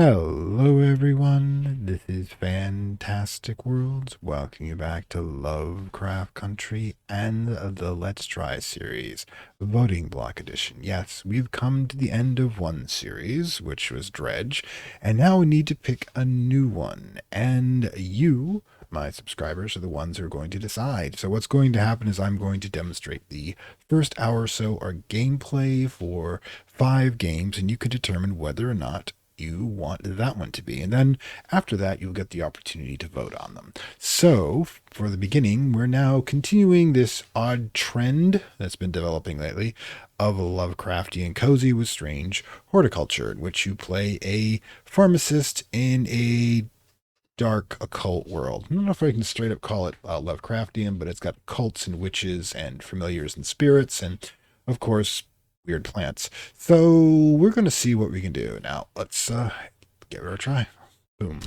Hello everyone, this is Fantastic Worlds. Welcome you back to Lovecraft Country and the Let's Try series, Voting Block Edition. Yes, we've come to the end of one series, which was Dredge, and now we need to pick a new one. And you, my subscribers, are the ones who are going to decide. So what's going to happen is I'm going to demonstrate the first hour or so our gameplay for 5 games, and you can determine whether or not you want that one to be. And then after that, you'll get the opportunity to vote on them. So for the beginning, we're now continuing this odd trend that's been developing lately of a Lovecraftian cozy with Strange Horticulture, in which you play a pharmacist in a dark occult world. I don't know if I can straight up call it Lovecraftian, but it's got cults and witches and familiars and spirits and, of course, weird plants. So we're going to see what we can do. Now, let's give it a try. Boom.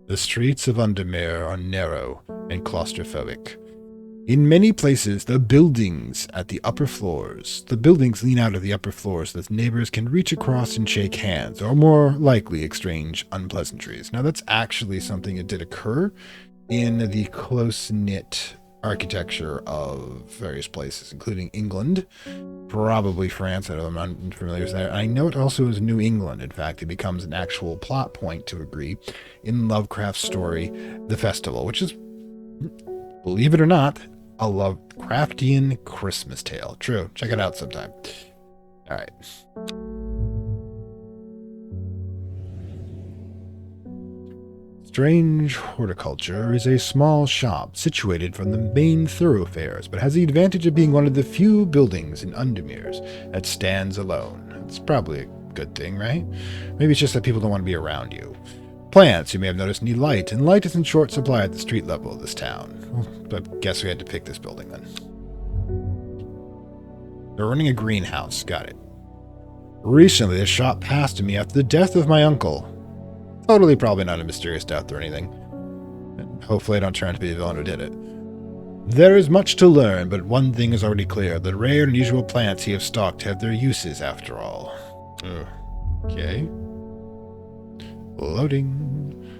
The streets of Undermere are narrow and claustrophobic. In many places, the buildings lean out of the upper floors so that neighbors can reach across and shake hands, or more likely exchange unpleasantries. Now, that's actually something that did occur in the close-knit architecture of various places, including England, probably France. I'm unfamiliar with that. I know it also is New England. In fact, it becomes an actual plot point to agree in Lovecraft's story, The Festival, which is, believe it or not, a Lovecraftian Christmas tale. True. Check it out sometime. All right. Strange Horticulture is a small shop situated from the main thoroughfares, but has the advantage of being one of the few buildings in Undermere's that stands alone. It's probably a good thing, right? Maybe it's just that people don't want to be around you. Plants, you may have noticed, need light, and light is in short supply at the street level of this town. Well, I guess we had to pick this building then. They're running a greenhouse, got it. Recently, the shop passed to me after the death of my uncle. Totally probably not a mysterious death or anything. And hopefully I don't turn out to be the villain who did it. There is much to learn, but one thing is already clear. The rare and unusual plants he has stocked have their uses after all. Okay. Loading.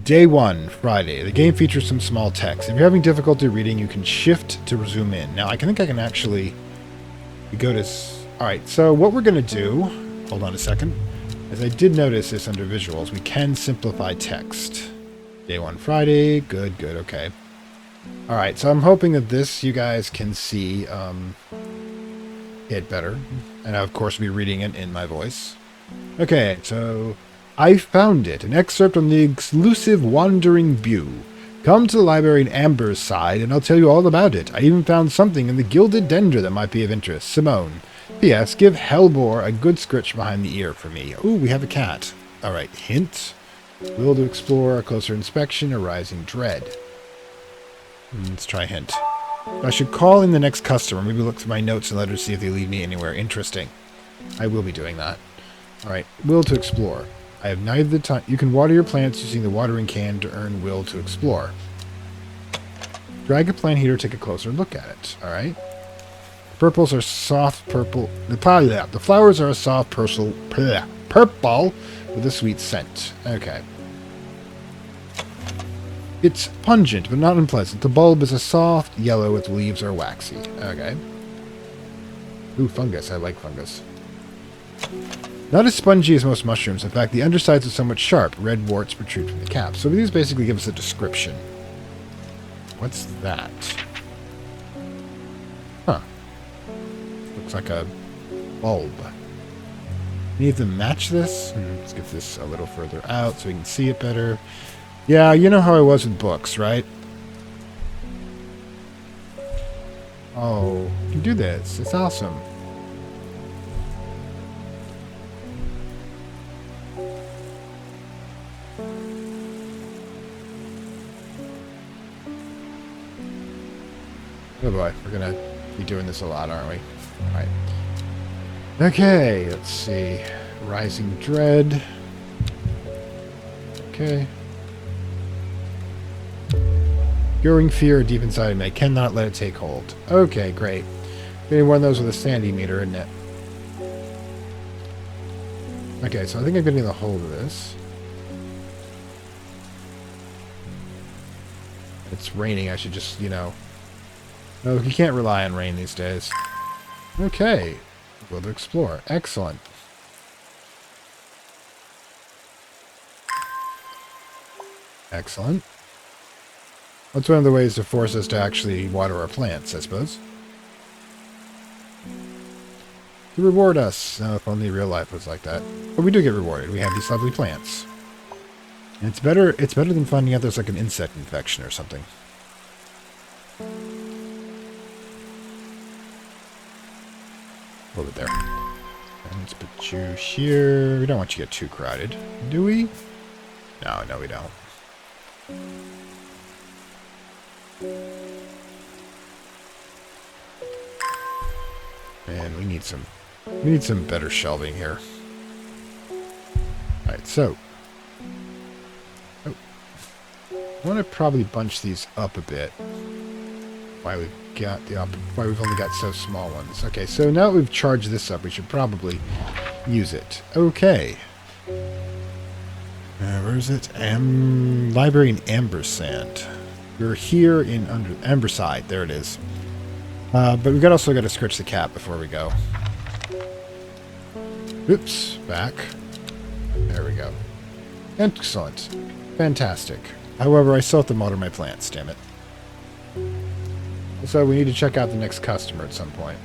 Day 1, Friday. The game features some small text. If you're having difficulty reading, you can shift to zoom in. Now, I think I can actually go to... Alright, so what we're going to do... Hold on a second. As I did notice this under visuals, we can simplify text. Day 1, Friday. Good, okay. Alright, so I'm hoping that this you guys can see it better. And I'll, of course, be reading it in my voice. Okay, so I found it. An excerpt on the exclusive Wandering View. Come to the library in Amber's side, and I'll tell you all about it. I even found something in the Gilded Dender that might be of interest. Simone. P.S. Give Hellbore a good scritch behind the ear for me. Ooh, we have a cat. Alright, hint. Will to explore, a closer inspection, a rising dread. Let's try hint. I should call in the next customer. Maybe look through my notes and letters to see if they lead me anywhere interesting. I will be doing that. Alright, will to explore. I have neither the time. You can water your plants using the watering can to earn will to explore. Drag a plant here to take a closer look at it. Alright. Purples are soft purple. The flowers are a soft purple with a sweet scent. Okay. It's pungent, but not unpleasant. The bulb is a soft yellow, its leaves are waxy. Okay. Ooh, fungus. I like fungus. Not as spongy as most mushrooms. In fact, the undersides are somewhat sharp. Red warts protrude from the cap. So these basically give us a description. What's that? Huh. Looks like a bulb. Any of them match this? Let's get this a little further out so we can see it better. Yeah, you know how I was with books, right? Oh, you can do this. It's awesome. Oh boy, we're gonna be doing this a lot, aren't we? Alright. Okay, let's see. Rising Dread. Okay. Growing fear deep inside of me. I cannot let it take hold. Okay, great. Getting one of those with a sandy meter, isn't it? Okay, so I think I'm getting the hold of this. It's raining. I should just, No, you can't rely on rain these days. Okay. We'll explore. Excellent. Excellent. That's one of the ways to force us to actually water our plants, I suppose. To reward us. Oh, if only real life was like that. But we do get rewarded. We have these lovely plants. And it's better than finding out there's like an insect infection or something. Over there. And let's put you here. We don't want you to get too crowded, do we? No, we don't. Man, we need some better shelving here. Alright, so I want to probably bunch these up a bit. Why we've only got so small ones. Okay, so now that we've charged this up, we should probably use it. Okay. Where is it? Library in Ambersand. We're here in Amberside. There it is. But we've also got to scratch the cat before we go. Oops. Back. There we go. Excellent. Fantastic. However, I still have to water my plants, damn it. So we need to check out the next customer at some point.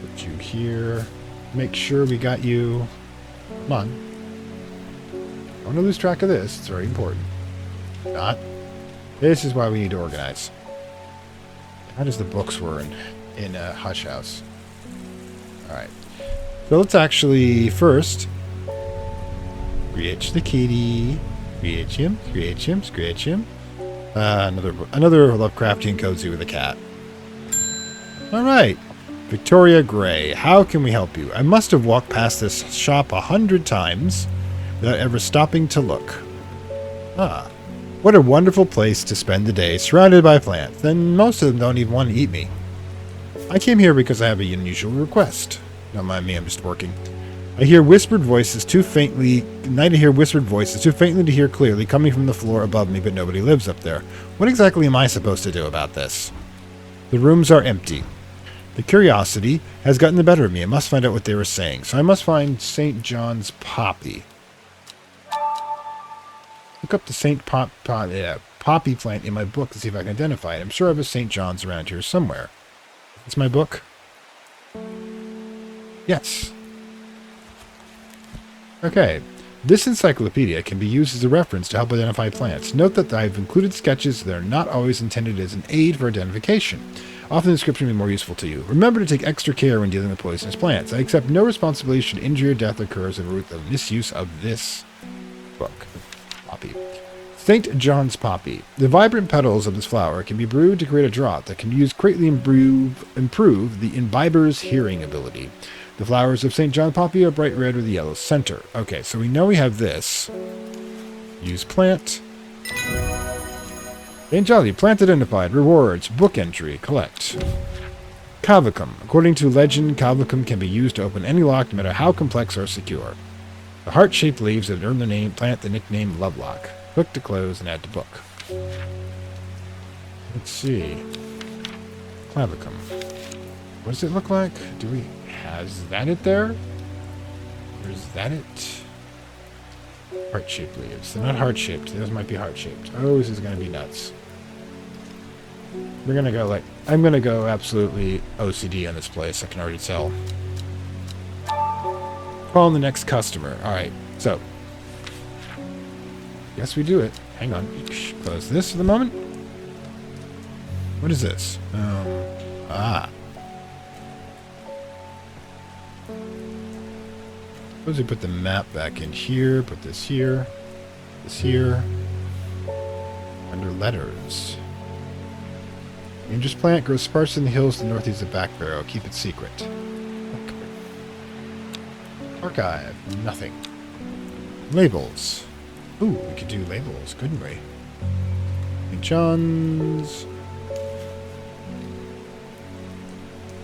Put you here. Make sure we got you. Come on. I don't want to lose track of this. It's very important. Not. This is why we need to organize. How does the books were in Hush House? Alright. So let's actually first scratch the kitty. Scratch him. Another Lovecraftian cozy with a cat. Alright. Victoria Gray, how can we help you? I must have walked past this shop 100 times without ever stopping to look. Ah. What a wonderful place to spend the day, surrounded by plants. Then most of them don't even want to eat me. I came here because I have an unusual request. Don't mind me, I'm just working. I hear whispered voices too faintly to hear clearly coming from the floor above me, but nobody lives up there. What exactly am I supposed to do about this? The rooms are empty. The curiosity has gotten the better of me. I must find out what they were saying. So I must find St. John's poppy. Look up the poppy plant in my book to see if I can identify it. I'm sure I have a St. John's around here somewhere. It's my book? Yes. Okay. This encyclopedia can be used as a reference to help identify plants. Note that I've included sketches that are not always intended as an aid for identification. Often the description will be more useful to you. Remember to take extra care when dealing with poisonous plants. I accept no responsibility should injury or death occur as a result of misuse of this book. Poppy. St. John's poppy. The vibrant petals of this flower can be brewed to create a draught that can greatly improve the imbiber's hearing ability. The flowers of St. John poppy are bright red with a yellow center. Okay, so we know we have this. Use plant. St. Jolly, plant identified. Rewards. Book entry. Collect. Cavicum. According to legend, Cavicum can be used to open any lock, no matter how complex or secure. The heart-shaped leaves that earn the plant the nickname Lovelock. Click to close and add to book. Let's see. Clavicum. What does it look like? Has that it there? Or is that it? Heart-shaped leaves. They're not heart-shaped. Those might be heart-shaped. Oh, this is going to be nuts. We're going to go I'm going to go absolutely OCD on this place. I can already tell. Calling the next customer. Alright, so. Yes, we do it. Hang on. Close this for the moment. What is this? Suppose we put the map back in here. Put this here. This here. Under letters. Dangerous plant grows sparse in the hills to the northeast of Backbarrow. Keep it secret. Okay. Archive. Nothing. Labels. Ooh, we could do labels, couldn't we? St. John's.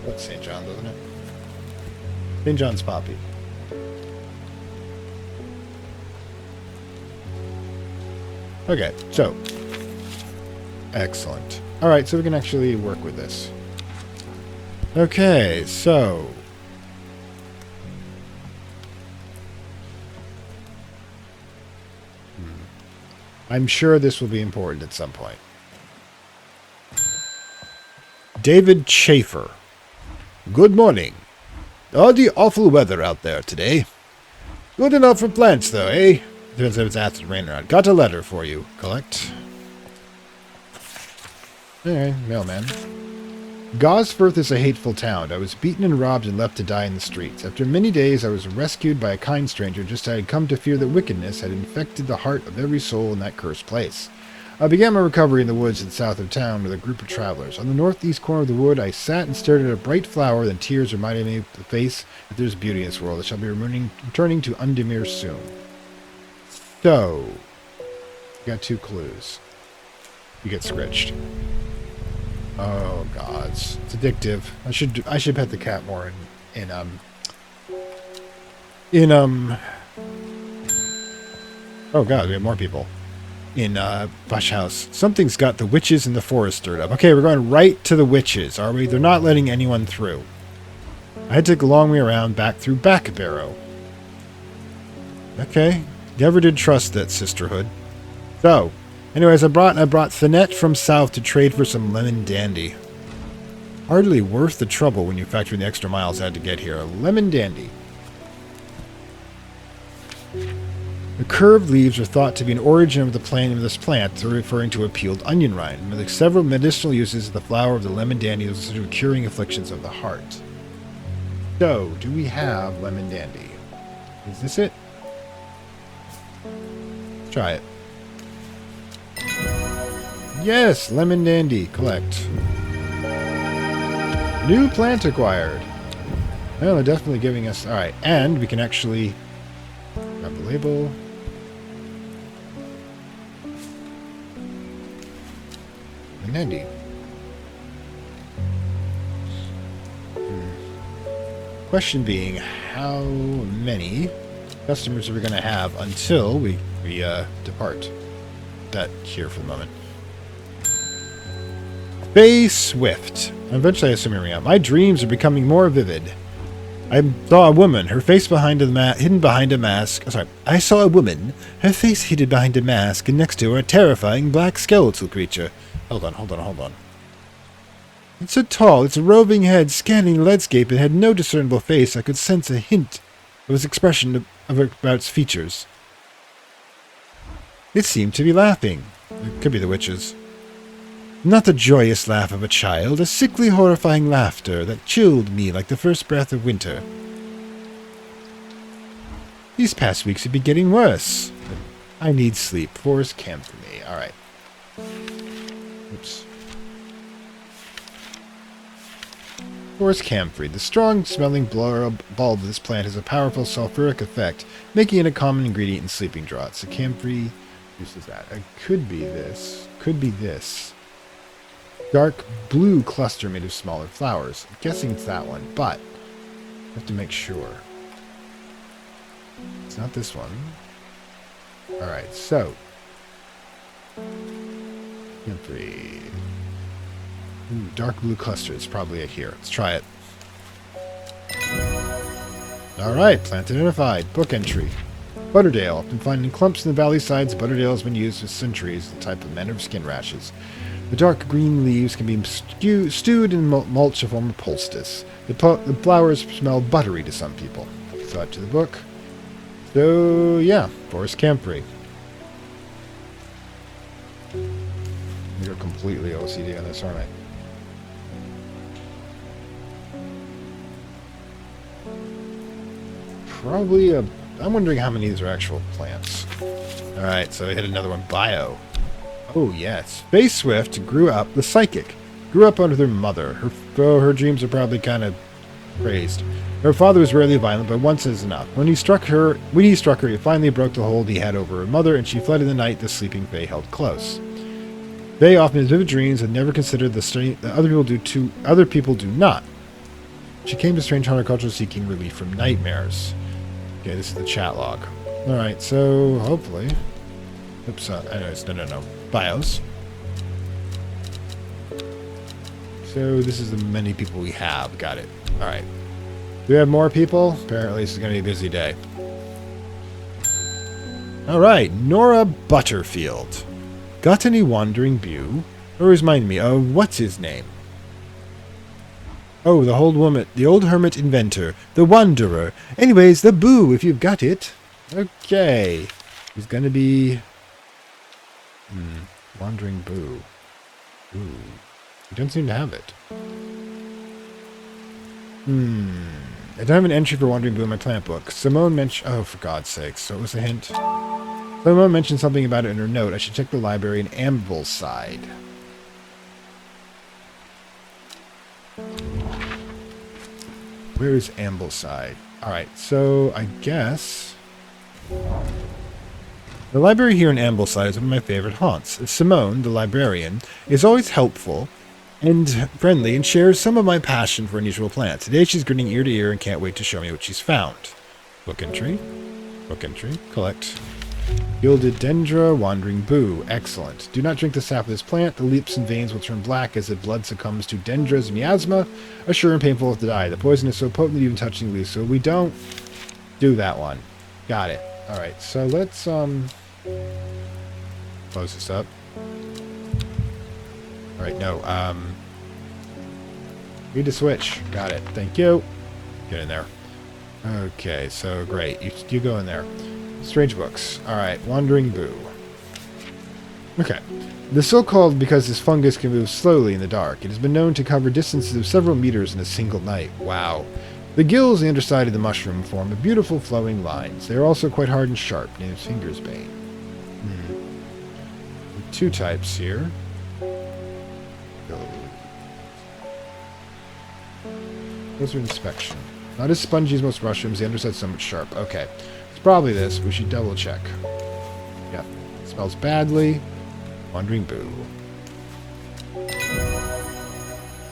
That's St. John, doesn't it? St. John's Poppy. Okay, so. Excellent. Alright, so we can actually work with this. Okay, so. I'm sure this will be important at some point. David Schaefer. Good morning. All the awful weather out there today. Good enough for plants, though, eh? Depends if it's acid rain or not. Got a letter for you. Collect. Alright, mailman. Gosforth is a hateful town. I was beaten and robbed and left to die in the streets. After many days, I was rescued by a kind stranger, just as I had come to fear that wickedness had infected the heart of every soul in that cursed place. I began my recovery in the woods to the south of town with a group of travelers. On the northeast corner of the wood, I sat and stared at a bright flower, then tears reminded me of the face that there's beauty in this world that shall be returning to Undemir soon. So, you got 2 clues. You get scritched. Oh gods, it's addictive. I should pet the cat more oh god, we have more people. In Bush House. Something's got the witches in the forest stirred up. Okay, we're going right to the witches, are we? They're not letting anyone through. I had to take a long way around back through Back Barrow. Okay. Never did trust that sisterhood. So, anyways, I brought Thanet from south to trade for some lemon dandy. Hardly worth the trouble when you factor in the extra miles I had to get here. A lemon dandy. The curved leaves are thought to be an origin of the plant of this plant, referring to a peeled onion rind. With several medicinal uses, the flower of the lemon dandy is considered for curing afflictions of the heart. So, do we have lemon dandy? Is this it? Let's try it. Yes, lemon dandy. Collect. New plant acquired. Well, they're definitely giving us... Alright, and we can actually grab the label. Lemon dandy. Question being, how many customers are we going to have until we depart? That here for the moment. Faye Swift. Eventually I assume hearing out. My dreams are becoming more vivid. I saw a woman, her face hidden behind a mask. Oh, sorry. I saw a woman, her face hidden behind a mask, and next to her a terrifying black skeletal creature. Hold on. It's so tall, its roving head scanning the landscape, and had no discernible face. I could sense a hint of its expression about its features. It seemed to be laughing. It could be the witches. Not the joyous laugh of a child, a sickly, horrifying laughter that chilled me like the first breath of winter. These past weeks have been getting worse. I need sleep. Forest camp for me. Alright. Oops. Forest camphor. The strong-smelling bulb of this plant has a powerful sulfuric effect, making it a common ingredient in sleeping draughts. The camphor uses that. It could be this. Could be this. Dark blue cluster made of smaller flowers. I'm guessing it's that one, but I have to make sure. It's not this one. Alright, so. Camphor. Dark blue cluster is probably it here. Let's try it. Alright, plant identified. Book entry. Butterdale. Been finding clumps in the valley sides. Butterdale has been used for centuries as a type of manner of skin rashes. The dark green leaves can be stewed in mulch to form a poultice. The flowers smell buttery to some people. So to the book. So, yeah. Forest camphor. You're completely OCD on this, aren't I? Probably I'm wondering how many of these are actual plants. Alright, so I hit another one. Bio. Oh, yes. Faye Swift grew up the psychic. Grew up under her mother. Her dreams are probably kind of crazed. Her father was rarely violent, but once is enough. When he struck her, he finally broke the hold he had over her mother, and she fled in the night the sleeping Faye held close. Faye often has vivid dreams and never considered the strength that other people do not. She came to Strange Horticuluture seeking relief from nightmares. Okay, this is the chat log. Alright, so hopefully... Oops, anyways, no. Bios. So this is the many people we have. Got it. Alright. Do we have more people? Apparently this is going to be a busy day. Alright, Nora Butterfield. Got any wandering bew? Or remind me of what's his name? Oh, the old hermit inventor, the wanderer. Anyways, the boo, if you've got it. Okay. He's gonna be... wandering boo. Ooh. You don't seem to have it. I don't have an entry for wandering boo in my plant book. Simone mentioned... Oh, for God's sakes. So it was a hint. Simone mentioned something about it in her note. I should check the library in Ambleside. Where is Ambleside? Alright, so I guess... The library here in Ambleside is one of my favorite haunts. Simone, the librarian, is always helpful and friendly and shares some of my passion for unusual plants. Today she's grinning ear to ear and can't wait to show me what she's found. Book entry. Book entry. Collect. Gilded dendra, wandering boo. Excellent. Do not drink the sap of this plant. The lips and veins will turn black as the blood succumbs to dendra's miasma, a sure and painful to die. The poison is so potent that even touching leaves, so we don't do that one. Got it. Alright, so let's close this up. Alright, no, need to switch. Got it. Thank you. Get in there. Okay, so great. You go in there. Strange books. Alright, wandering boo. Okay. The so-called because this fungus can move slowly in the dark. It has been known to cover distances of several meters in a single night. Wow. The gills on the underside of the mushroom form beautiful flowing lines. They are also quite hard and sharp, named finger's bane. Two types here. Those are inspection. Not as spongy as most mushrooms, the underside somewhat sharp. Okay. It's probably this. We should double check. Yep. Smells badly. Wandering boo.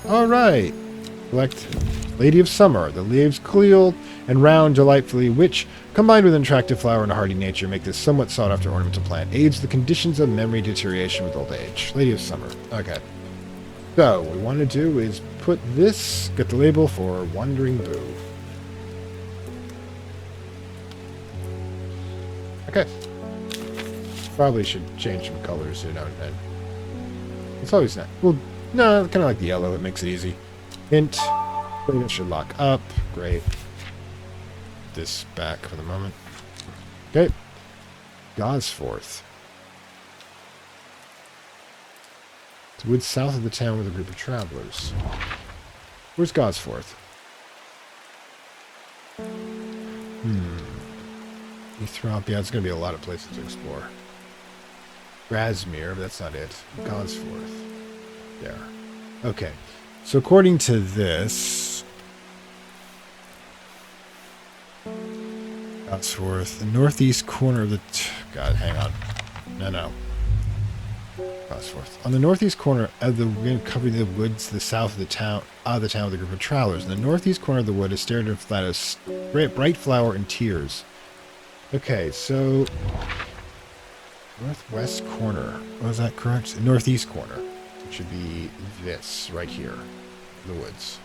Alright. Select Lady of Summer. The leaves clear and round delightfully, which, combined with an attractive flower and a hardy nature, make this somewhat sought-after ornamental plant. Aids the conditions of memory deterioration with old age. Lady of Summer. Okay. So, what we want to do is put this, get the label for Wandering Boo. Okay. Probably should change some colors, you know. And it's always not. Well, no, kind of like the yellow. It makes it easy. Hint. It should lock up. Great. Put this back for the moment. Okay. Gosforth. It's woods south of the town with a group of travelers. Where's Gosforth? Ethrop, yeah, it's going to be a lot of places to explore. Grasmere, but that's not it. Gosforth. There. Okay. So according to this... Gosforth, the northeast corner of the... God, hang on. No. Gosforth. On the northeast corner of the... We're going to cover the woods to the south of the town with a group of travelers. In the northeast corner of the wood is stared at flat as bright flower and tears. Okay, so... Northwest corner. Was that correct? Northeast corner. It should be this, right here. The woods.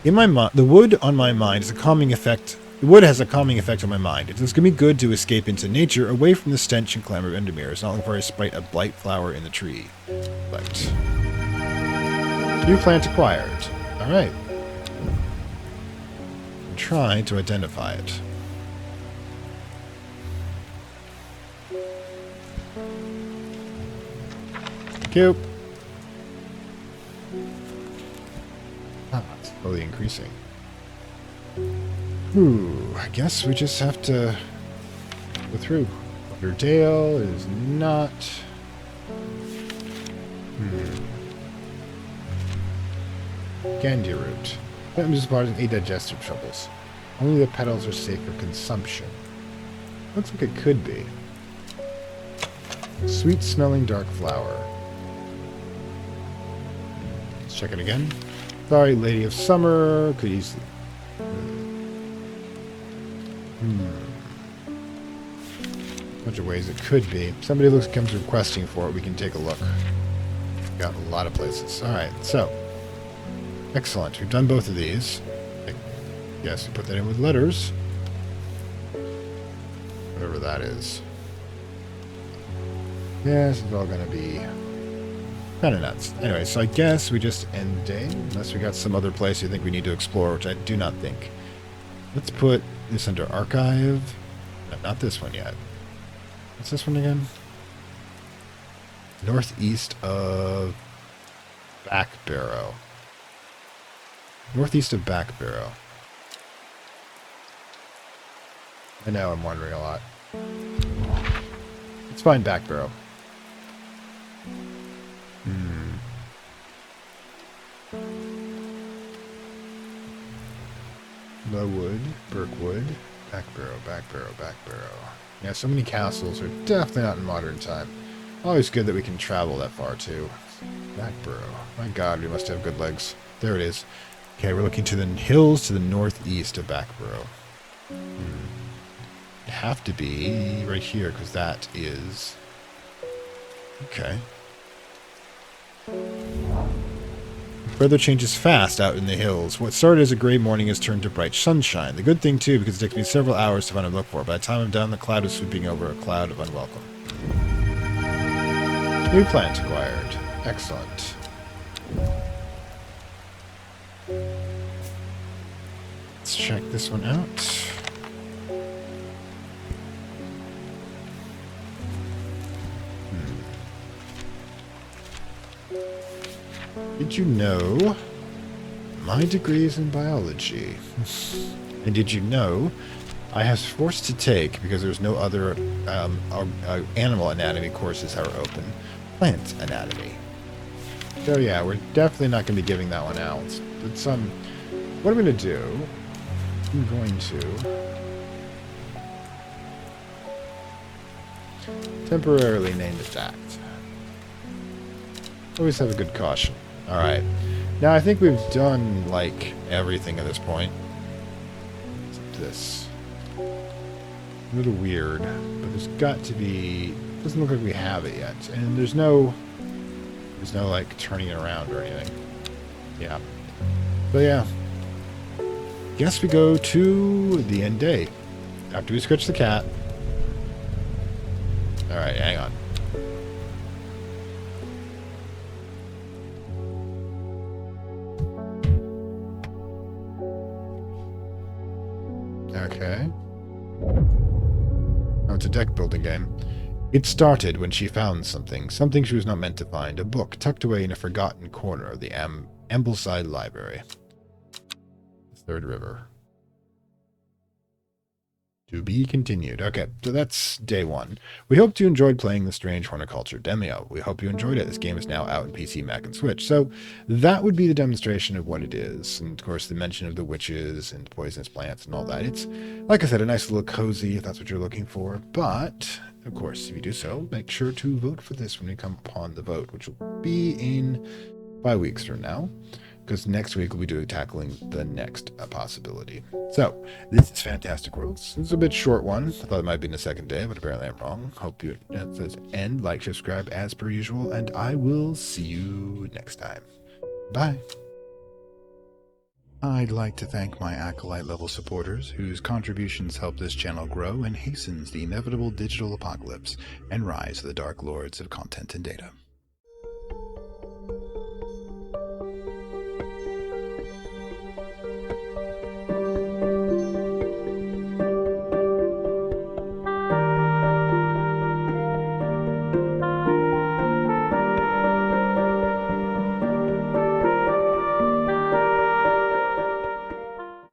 In my mind, the wood on my mind is a calming effect. The wood has a calming effect on my mind. It's going to be good to escape into nature, away from the stench and clamor of Endemir. It's not looking for a sprite of blight flower in the tree. But... New plant acquired. Alright. I'm trying to identify it. Thank you. It's slowly increasing. I guess we just have to go through. Underdale is not... Candy root. I'm just part of digestive troubles. Only the petals are safe for consumption. Looks like it could be. Sweet-smelling dark flower. Let's check it again. Sorry, Lady of Summer. Could easily. Bunch of ways it could be. Somebody comes requesting for it. We can take a look. Got a lot of places. All right, so excellent. We've done both of these. I guess we put that in with letters. Whatever that is. Yeah, this is all going to be kind of nuts. Anyway, so I guess we just end the day, unless we got some other place you think we need to explore, which I do not think. Let's put this under archive. No, not this one yet. What's this one again? Northeast of Backbarrow. Northeast of Backbarrow. I know I'm wondering a lot. Let's find Backbarrow. Lowwood, Birkwood, Backbarrow. Yeah, so many castles are definitely not in modern time. Always good that we can travel that far, too. Backbarrow. My god, we must have good legs. There it is. Okay, we're looking to the hills to the northeast of Backbarrow. It'd have to be right here, because that is... Okay. Weather changes fast out in the hills. What started as a gray morning has turned to bright sunshine. The good thing, too, because it takes me several hours to find what I look for. By the time I'm done, the cloud is sweeping over, a cloud of unwelcome. New plant acquired. Excellent. Let's check this one out. Did you know my degree is in biology? And did you know I was forced to take, because there's no other animal anatomy courses that are open, plant anatomy. So yeah, we're definitely not going to be giving that one out. But what I'm going to do, I'm going to temporarily name it that. Always have a good caution. Alright. Now I think we've done, like, everything at this point. Except this. A little weird, but there's got to be... Doesn't look like we have it yet. And there's no, like, turning it around or anything. Yeah. So yeah. Guess we go to the end day. After we scratch the cat. Alright, hang on. Okay. Oh, it's a deck building game. It started when she found something she was not meant to find, a book tucked away in a forgotten corner of the Ambleside Library. The Third River. To be continued. Okay, so that's day one. We hope you enjoyed playing the Strange Horticulture demo. We hope you enjoyed it. This game is now out on PC, Mac, and Switch. So that would be the demonstration of what it is. And of course, the mention of the witches and poisonous plants and all that. It's, like I said, a nice little cozy if that's what you're looking for. But, of course, if you do so, make sure to vote for this when we come upon the vote, which will be in 5 weeks from now. Because next week we'll be tackling the next possibility. So, this is Fantastic Worlds. This is a bit short one. I thought it might be in the second day, but apparently I'm wrong. Hope you says end, like, subscribe as per usual, and I will see you next time. Bye. I'd like to thank my Acolyte level supporters, whose contributions help this channel grow and hastens the inevitable digital apocalypse and rise of the Dark Lords of Content and Data.